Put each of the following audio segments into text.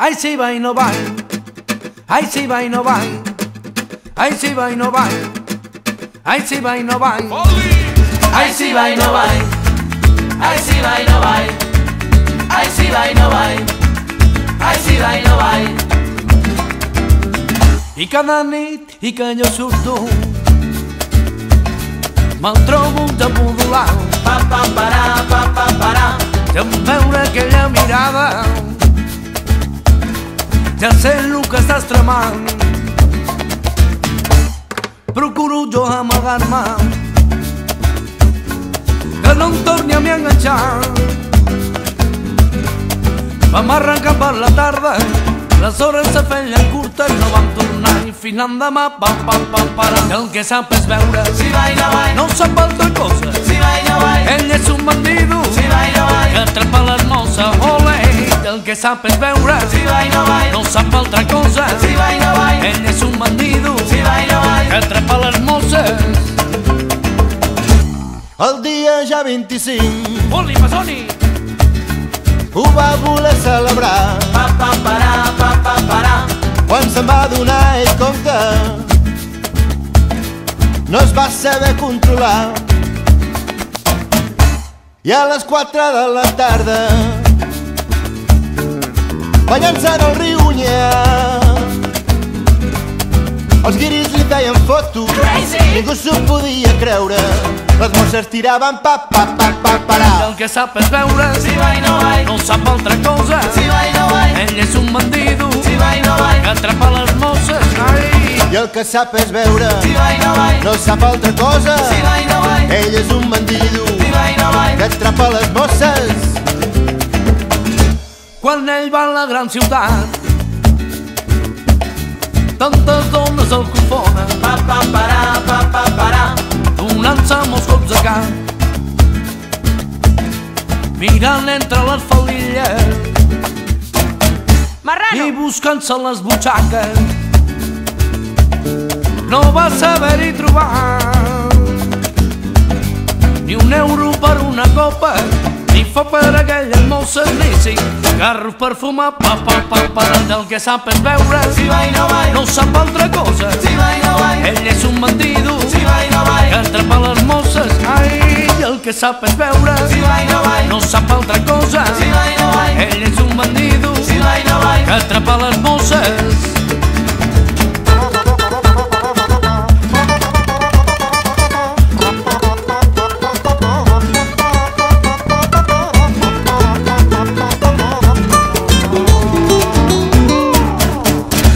Ai si va i no va, ai si va i no va, ai si va i no va, ai si va i no va, Ai si va i no va, ai si va i no va, ai si va i no va, ai si va i no va. I cada nit i que jo surto me'l trobo de pudolar, Pa pa parà, i en veure aquella mirada ja sé el que estàs tramant. Procuro jo amagar-me que no em torni a mi enganxar. Vam arrencar per la tarda, les hores se feien curtes, no vam tornar i fins l'endemà i el que sap és veure, si va i no va, no sap altra cosa. si va i no va, Ell és un bandido si va i no va, que atrapa les mosses, ole. El que sap és veure, si va i no va, no sap altra cosa. si va i no va, Ell és un bandido si va i no va. que atrapa les mosses. El dia ja 25 Oli, Masoni! ho va voler celebrar. Pa parà, Quan se'n va donar ell compte no es va saber controlar. I a les 4 de la tarda banyant-se en el riu Onyar, els guiris li feien fotos, ningú s'ho podia creure. Les mosses tiraven parà. El que sap és veure, si va i no va, no sap altra cosa. si va i no va, Ell és un bandido si va i no va, que atrapa les mosses. Ai! I el que sap és veure, si va i no va, no sap altra cosa. si va i no va, Ell és un bandido si va i no va. que atrapa les mosses. Quan ell va a la gran ciutat, tantes dones el confonen, Pa parà, donant-se molts cops de cap, mirant entre les faldilles i buscant-se les butxaques. No va saber-hi trobar ni un euro per una copa, ni foc per aquelles mosses, ni cinc garros per fumar. El que sap és veure, si va i no va, no sap altra cosa. si va i no va, Ell és un bandido si va i no va, que atrapa les mosses. Ai, el que sap és veure, si va i no va, no sap altra cosa. si va i no va, Ell és un bandido si va i no va. que atrapa les mosses.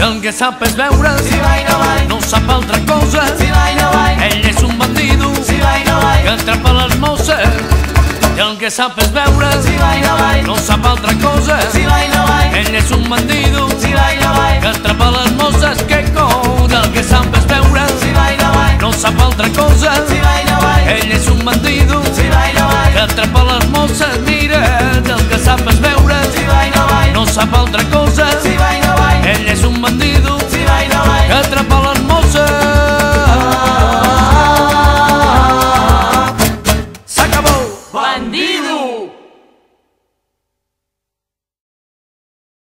El que sap és veure, Si va i no va, no sap altra cosa. si va i no va, Ell és un bandido si va i no va, que atrapa les mosses. I el que sap és veure, si va i no va, no sap altra cosa. si va i no va, Ell és un bandido si va i no va, que atrapa les mosses. Que cosa, el que sap és veure, si va i no va, no sap altra cosa. si va i no va, Ell és un bandido si va